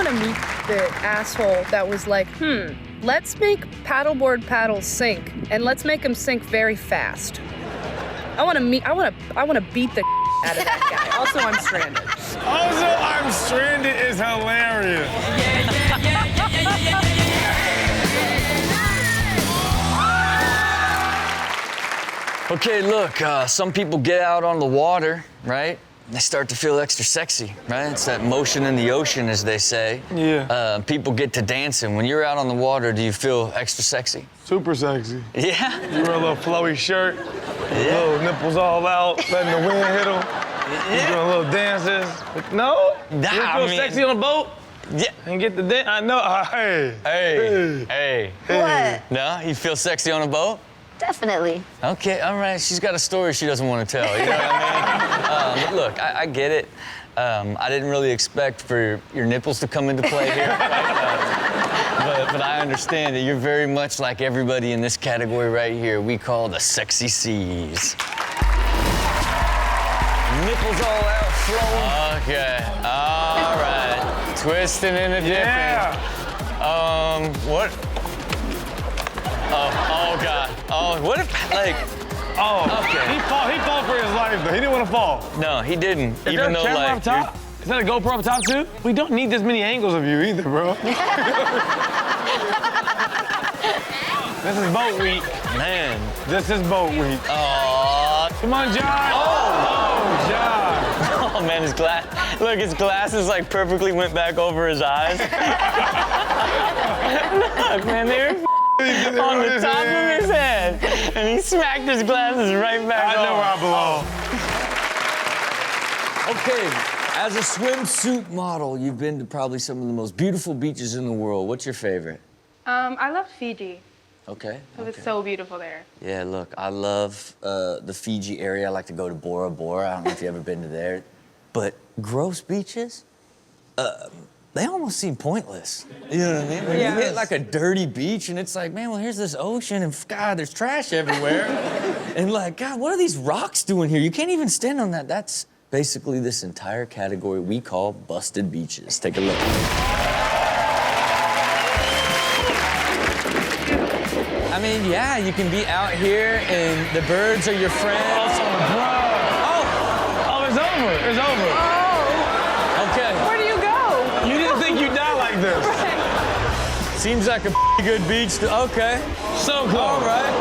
want to meet the asshole that was like, let's make paddleboard paddles sink, and let's make them sink very fast. I want to beat the out of that guy. Also, I'm stranded. Also, I'm stranded is hilarious. Okay, look, some people get out on the water, right? They start to feel extra sexy, right? It's that motion in the ocean, as they say. Yeah. People get to dancing. When you're out on the water, do you feel extra sexy? Super sexy. Yeah? You wear a little flowy shirt, little nipples all out, letting the wind hit them. You doing little dances. No? You don't feel sexy on a boat? Yeah. And get the dance? I know. Hey. What? No? You feel sexy on a boat? Definitely. Okay, all right. She's got a story she doesn't want to tell, you know what I mean? But look, I get it. I didn't really expect for your nipples to come into play here. Right? But I understand that you're very much like everybody in this category right here we call the sexy C's. Nipples all out, flowing. Okay, all right. Twisting and a dipping. Yeah. What? Oh God. Oh, what if, like... Oh, okay. He fought for his life, though. He didn't want to fall. No, he didn't. Is there a camera up top? Is that a GoPro up top, too? We don't need this many angles of you either, bro. This is boat week. Man. This is boat week. Oh. Come on, John. Oh, John. Oh, man, his glasses, like, perfectly went back over his eyes. Look, man, they're on the top of his head, and he smacked his glasses right back I know where I belong. Okay, as a swimsuit model, you've been to probably some of the most beautiful beaches in the world. What's your favorite? I love Fiji. Okay. It was so beautiful there. Yeah, look, I love the Fiji area. I like to go to Bora Bora. I don't know if you've ever been to there. But gross beaches, they almost seem pointless. You know what I mean? When you hit like a dirty beach and it's like, man, well, here's this ocean and God, there's trash everywhere. And like, God, what are these rocks doing here? You can't even stand on that. That's basically this entire category we call busted beaches. Take a look. I mean, yeah, you can be out here and the birds are your friends. Oh, it's over. It's over. Okay. Where do you go? You didn't think you'd die like this. Seems like a good beach to, okay. So close. All right.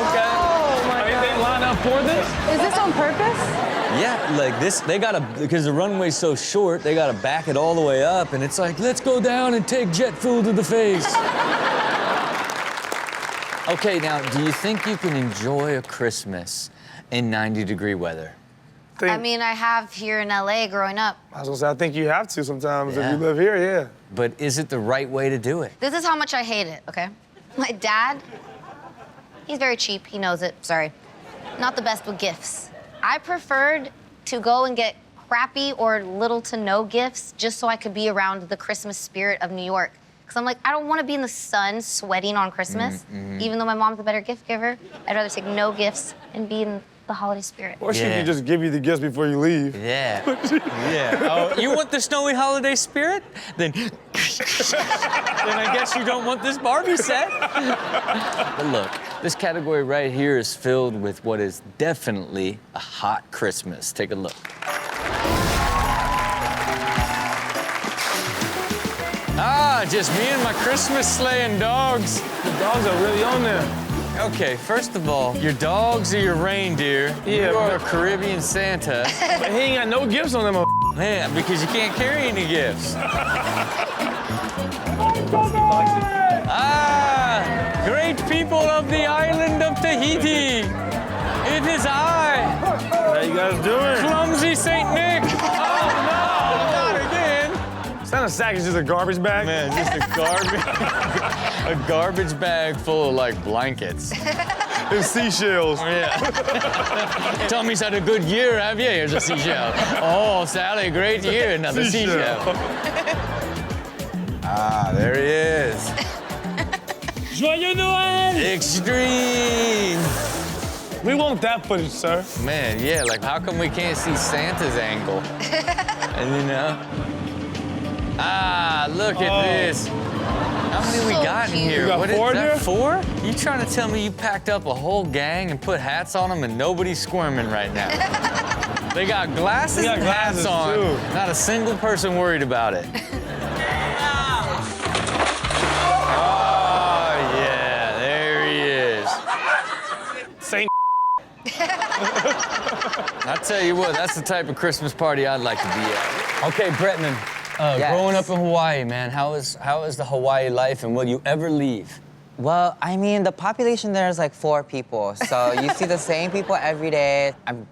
Okay. Oh my Are God. they lined up for this? Is this on purpose? Yeah, like this, they gotta, because the runway's so short, they gotta back it all the way up, and it's like, let's go down and take jet fuel to the face. Okay, now, do you think you can enjoy a Christmas in 90-degree weather? I mean, I have here in LA growing up. I was gonna say, I think you have to sometimes Yeah. if you live here, yeah. But is it the right way to do it? This is how much I hate it, okay? My dad, he's very cheap, he knows it, sorry. Not the best with gifts. I preferred to go and get crappy or little to no gifts just so I could be around the Christmas spirit of New York. Because I'm like, I don't want to be in the sun sweating on Christmas, even though my mom's a better gift giver. I'd rather take no gifts and be in the holiday spirit. Or she Yeah. could just give you the gifts before you leave. Yeah. Yeah. Oh, you want the snowy holiday spirit? Then I guess you don't want this Barbie set. But look, this category right here is filled with what is definitely a hot Christmas. Take a look. Ah, just me and my Christmas sleigh and dogs. The dogs are really on there. Okay, first of all, your dogs are your reindeer. Yeah, You are a but- Caribbean Santa. But he ain't got no gifts on them. Man, because you can't carry any gifts. Ah, great people of the island of Tahiti. It is I, How you guys doing? Clumsy Saint Nick. Oh, no, not again. Santa sack is just a garbage bag. Man, just a garbage bag full of, like, blankets. And seashells. Yeah. Tommy's had a good year, have you? Here's a seashell. Oh, Sally, great year. Another seashell. Ah, there he is. Joyeux Noël! Extreme. We want that footage, sir. Man, yeah, like how come we can't see Santa's angle? And you know? God, look at this. How many we So got in cute. here? You got What is 4 in that, here? 4? You trying to tell me you packed up a whole gang and put hats on them and nobody's squirming right now? They got glasses They got and hats glasses, on. too. Not a single person worried about it. Oh, yeah, there he is. Saint. I tell you what, that's the type of Christmas party I'd like to be at. Okay, Bretman, Yes. growing up in Hawaii, man, how is the Hawaii life, and will you ever leave? Well, I mean, the population there is like 4 people, so you see the same people every day. I'm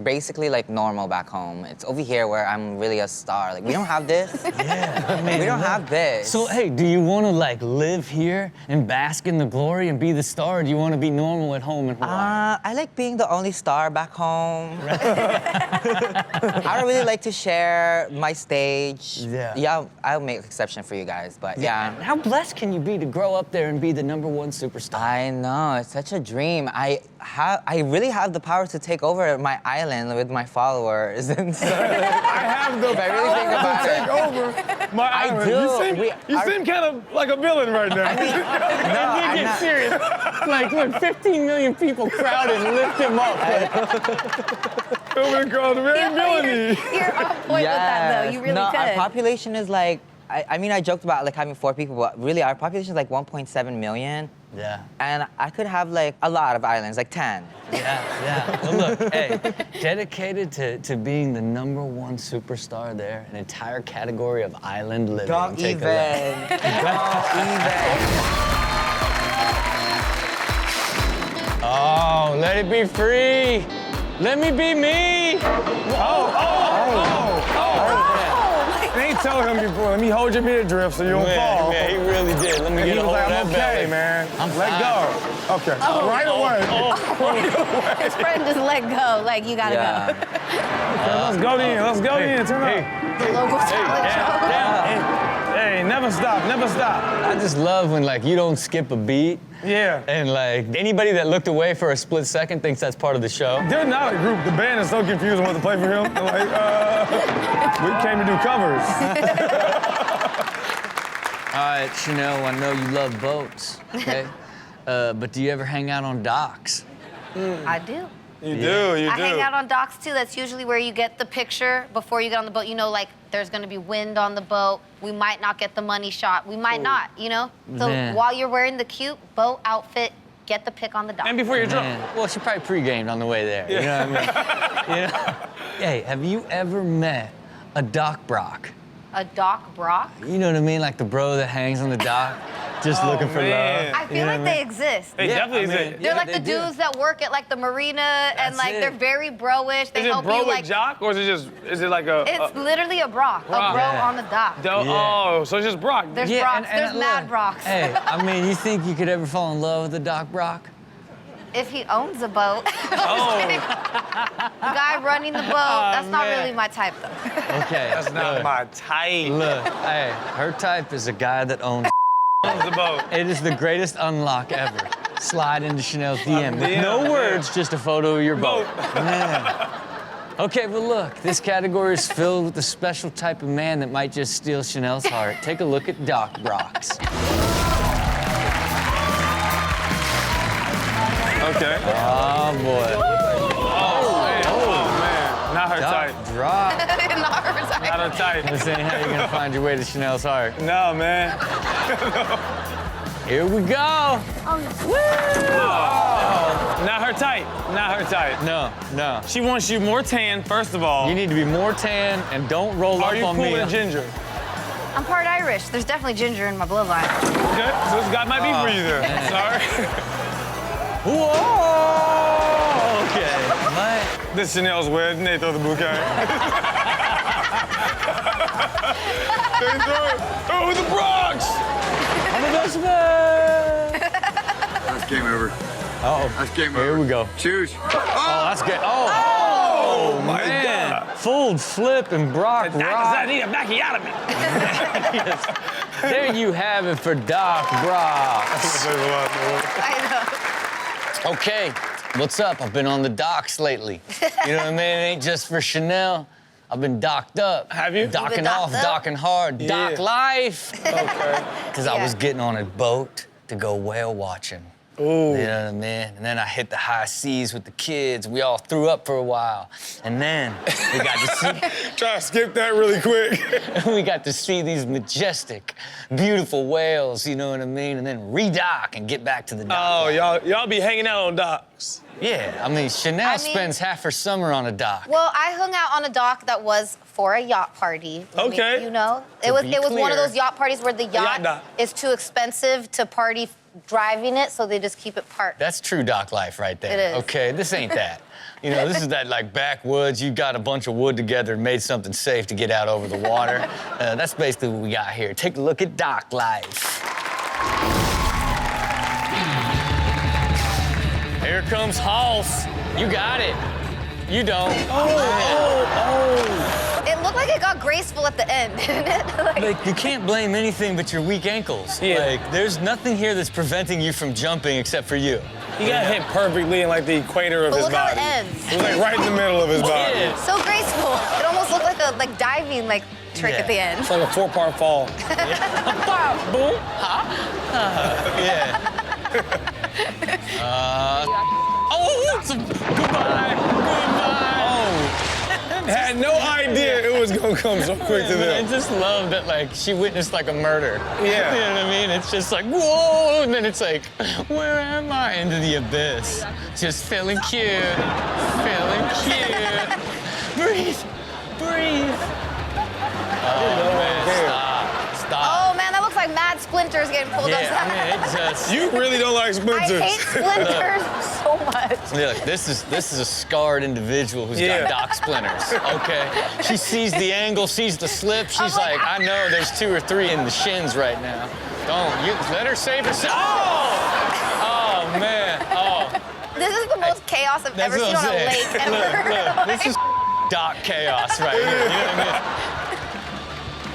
basically like normal back home. It's over here where I'm really a star. Like, we don't have this. Yeah, I mean, We don't have this. So, hey, do you want to like live here and bask in the glory and be the star, or do you want to be normal at home in Hawaii? I like being the only star back home. I don't really like to share my stage. Yeah. I'll make exception for you guys, but yeah. How blessed can you be to grow up there and be the #1 superstar? I know, it's such a dream. I really have the power to take over my island with my followers and stuff. I have the If I really think power about to it. take over my I island. do. You seem kind of like a villain right now. No, I'm not. Serious. Like, look, 15 million people crowded and lift him up. Over the crowd, very villainy. You're on point with that, though. You really no, could. our population is like, I mean, I joked about like having 4 people, but really our population is like 1.7 million. Yeah. And I could have like a lot of islands, like 10. Yeah. Well, look, hey, dedicated to being the #1 superstar there, an entire category of island living. Don't Take even. a look. Don't even. Oh, let it be free. Let me be me. They ain't telling him before. Let me hold your midriff so you don't fall. Man, he really did. Let me And get he a was hold like, of I'm that okay, belly. man. I'm Let fine. go. Okay. Right away. His friend just let go. Like, you gotta Yeah. Let's go in. Let's go in. Turn up. go. The local talent show. Hey, never stop. Never stop. I just love when like you don't skip a beat. Yeah. And like anybody that looked away for a split second thinks that's part of the show. They're not a group. The band is so confused on what to play for him. They're like, we came to do covers. All right, Chanel, I know you love boats, okay? But do you ever hang out on docks? I do. You do. I hang out on docks too. That's usually where you get the picture before you get on the boat. You know, like there's gonna be wind on the boat. We might not get the money shot. We might not, you know? So Man. while you're wearing the cute boat outfit, get the pic on the dock. And before you're drunk. Man. Well, she probably pre-gamed on the way there. You know what I mean? You know? Hey, have you ever met a dock brock? A dock brock? You know what I mean? Like the bro that hangs on the dock, just looking for man. love. I feel like they exist. They definitely exist. They're like the dudes that work at like the marina and That's like it. they're very bro-ish. They Is it help bro you with like jock or is it like a? it's literally a brock. Brock. A bro Yeah. on the dock. Oh, so it's just Brock. There's Yeah, brocks. There's look, mad brocks. Hey, I mean, you think you could ever fall in love with a dock brock? If he owns a boat. Oh. The guy running the boat, that's not man. really my type though. Okay. That's not my type. Look, hey, her type is a guy that owns. Owns the boat. It is the greatest unlock ever. Slide into Chanel's DM. With DM, no yeah. words, just a photo of your boat. Boat. Man. Okay, well look, this category is filled with the special type of man that might just steal Chanel's heart. Take a look at Doc Brocks. Okay. Oh boy. Oh man. Not her Doc type. Brock. Not her type. Not her type. This ain't how you're gonna find your way to Chanel's heart. No, man. Here we go. Not her type. Not her type. No. She wants you more tan, first of all. You need to be more tan and don't roll Are up you on cool me. with ginger? I'm part Irish. There's definitely ginger in my bloodline. Okay. So this guy might be for you there. man. Sorry. Whoa! Okay. What? This Chanel's wedding. They throw the bouquet. They throw it. Oh, the Bronx! I'm the best man! That's game over. Uh-oh. That's game over. Here we go. Choose. Oh, that's good. Oh, my man. God. Fold, flip, and Brock I rock. need a macchiato. There you have it for Doc Brocks. I know. Okay, what's up? I've been on the docks lately. You know what I mean? It ain't just for Chanel. I've been docked up. Have you? Docking docked off, up? docking hard, Yeah. dock life. Okay. Because I was getting on a boat to go whale watching. Ooh. You know what I mean? And then I hit the high seas with the kids. We all threw up for a while. And then we got to see Try to skip that really quick. we got to see these majestic, beautiful whales, you know what I mean? And then redock and get back to the dock. Oh, y'all be hanging out on docks. Yeah, I mean, Chanel spends half her summer on a dock. Well, I hung out on a dock that was for a yacht party. Okay. You know, To it was be one of clear. those yacht parties where the yacht yacht dock. is too expensive to party driving it, so they just keep it parked. That's true dock life right there. It is. Okay, this ain't that. You know, this is that like backwoods. You got a bunch of wood together and made something safe to get out over the water. That's basically what we got here. Take a look at dock life. Here comes Hoss. You got it. You don't. It looked like it got graceful at the end, didn't it? Like, you can't blame anything but your weak ankles. Yeah. Like, there's nothing here that's preventing you from jumping except for you. He got hit perfectly in like the equator of But his look how body. it ends. It was like right in the middle of his body. Yeah. So graceful. It almost looked like a diving trick at the Yeah. end. It's like a 4-part fall. Boom. Yeah. Goodbye. Had no idea it was gonna come so quick to I them. just love that, like, she witnessed, like, a murder. Yeah. You know what I mean? It's just like, whoa, and then it's like, where am I? Into the abyss. Just feeling cute. Feeling cute. Breathe. Breathe. Oh, man, stop. Oh man, that looks like mad splinters getting pulled Yeah, upside. I mean, it just... You really don't like I splinters. hate splinters so much. Look, this is a scarred individual who's Yeah. got dock splinters, okay? She sees the angle, sees the slip. She's I'm like, like, I know there's 2 or 3 in the shins right now. Don't, you let her save herself. Oh, man, oh. This is the most chaos I've That's ever what seen I'm on a saying. lake ever. Look, this is dock chaos right here, you know what I mean?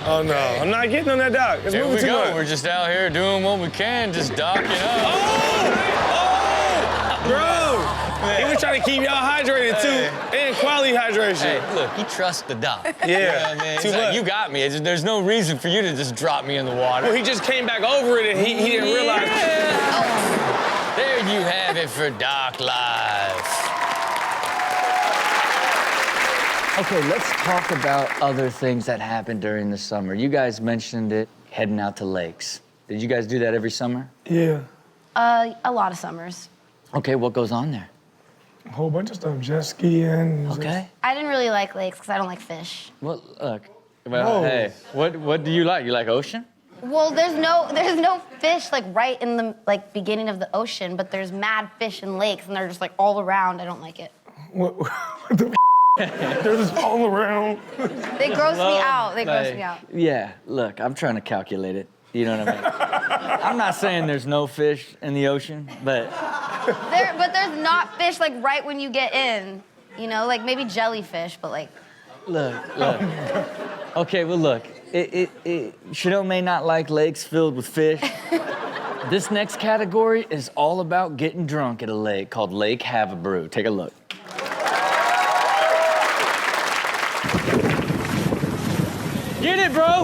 Oh no, I'm not getting on that dock. It's Here moving we too go, much. we're just out here doing what we can, just docking up. Bro! He was trying to keep y'all hydrated too, and quality hydration. Hey, look, he trusts the dock. Yeah, You know what I mean? It's too like, much. you got me. There's no reason for you to just drop me in the water. Well, he just came back over it and he didn't realize. There you have it for dock life. Okay, let's talk about other things that happened during the summer. You guys mentioned it, heading out to lakes. Did you guys do that every summer? Yeah, A lot of summers. Okay, what goes on there? a whole bunch of stuff, jet skiing. Okay. I didn't really like lakes because I don't like fish. Well, look. Well, Whoa. hey, what do you like? You like ocean? Well, there's no fish right in the beginning of the ocean, but there's mad fish in lakes and they're just all around. I don't like it. What the They're just all around. They gross me out. They gross me out. Yeah, look, I'm trying to calculate it. You know what I mean? I'm not saying there's no fish in the ocean, but But there's not fish right when you get in. You know, maybe jellyfish, but look. Okay, well, look. Chanel may not like lakes filled with fish. This next category is all about getting drunk at a lake called Lake Have a Brew. Take a look. Get it, bro.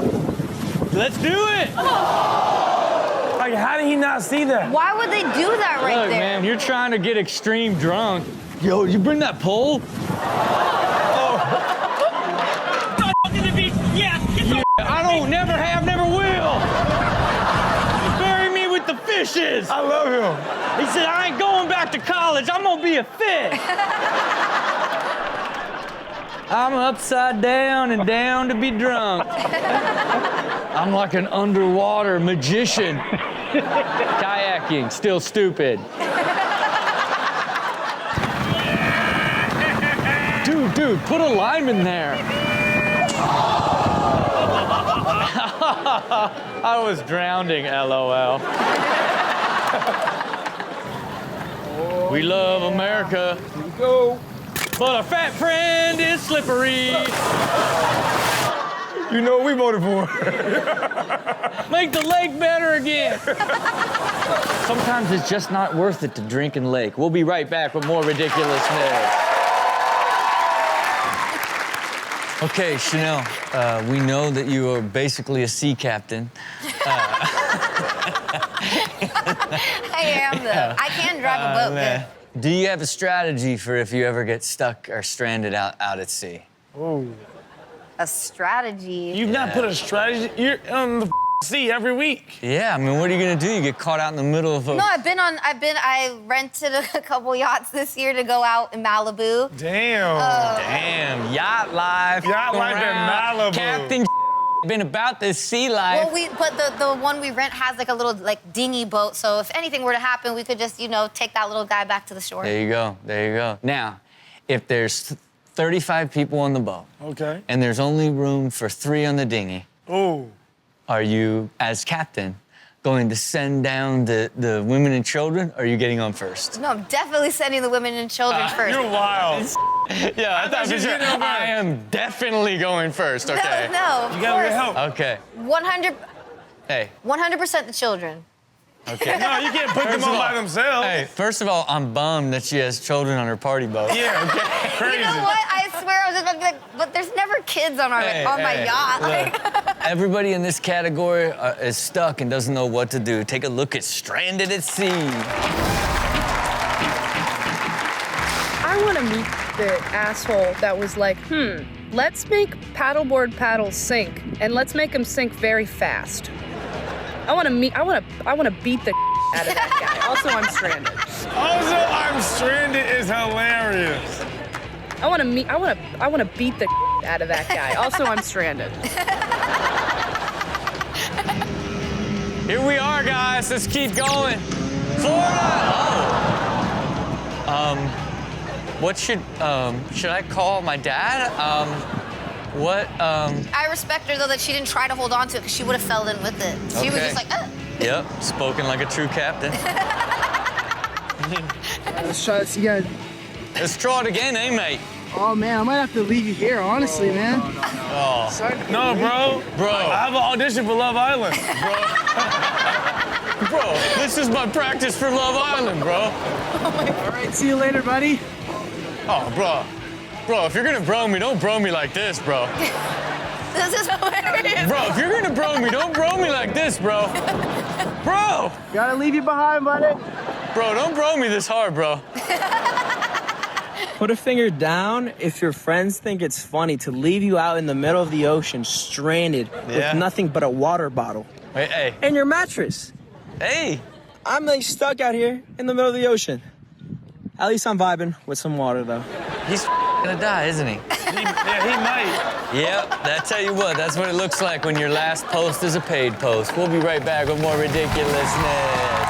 Let's do it. Like, how did he not see that? why would they do that right Look, there? man, you're trying to get extreme drunk. Yo, you bring that pole? I don't never have, never will. Bury me with the fishes. I love him. He said, I ain't going back to college. I'm gonna be a fish. I'm upside down and down to be drunk. I'm like an underwater magician. Kayaking, still stupid. Dude, put a lime in there. I was drowning, LOL. We love America. Here we go. But our fat friend is slippery. You know what we voted for. Make the lake better again. Sometimes it's just not worth it to drink in lake. We'll be right back with more ridiculousness. Okay, Chanel, we know that you are basically a sea captain. I am, though. I can drive a boat good. Do you have a strategy for if you ever get stuck or stranded out at sea? A strategy. You've not put a strategy. You're on the sea every week. Yeah, I mean, what are you gonna do? You get caught out in the middle of a... No, I rented a couple yachts this year to go out in Malibu. Damn. Damn, yacht life. Yacht life in Malibu. Captain been about this sea life. Well, but the one we rent has like a little like dinghy boat, so if anything were to happen, we could just, you know, take that little guy back to the shore. There you go, there you go. Now, if there's 35 people on the boat, Okay. and there's only room for 3 on the dinghy, Ooh. are you, as captain, going to send down the women and children, or are you getting on first? No, I'm definitely sending the women and children first. You're wild. Yeah, I thought you for sure. getting on first. I am definitely going first, okay? No, of You gotta get course. help. Okay, 100% the children. okay. No, you can't put them First of on all- by themselves. Hey, first of all, I'm bummed that she has children on her party boat. Yeah, okay. Crazy. You know what? I swear I was just about to be like, but there's never kids on my yacht. Look, everybody in this category is stuck and doesn't know what to do. Take a look at Stranded at Sea. I want to meet the asshole that was like, let's make paddleboard paddles sink, and let's make them sink very fast. I want to beat the out of that guy. Also, I'm stranded. Also, I'm stranded is hilarious. I want to beat the out of that guy. Also, I'm stranded. Here we are, guys. Let's keep going. Florida. Oh. What should I call my dad? I respect her, though, that she didn't try to hold on to it because she would have fell in with it. She was Okay. just like, Yep, spoken like a true captain. Let's try this again. Let's try it again, eh, mate? Oh man, I might have to leave you here, honestly, man. Oh, Sorry to No, bro. bro. I have an audition for Love Island. Bro, this is my practice for Love Island, bro. All right, see you later, buddy. Oh, bro. Bro, if you're gonna bro me, don't bro me like this, bro. this is hilarious. Bro, if you're gonna bro me, don't bro me like this, bro. Bro! Gotta leave you behind, buddy. Bro, don't bro me this hard, bro. Put a finger down if your friends think it's funny to leave you out in the middle of the ocean, stranded, Yeah. with nothing but a water bottle. Wait, hey. And your mattress. Hey! I'm like stuck out here in the middle of the ocean. At least I'm vibing with some water, though. He's gonna die, isn't he? Yeah, he might. Yep, I tell you what, that's what it looks like when your last post is a paid post. We'll be right back with more ridiculousness.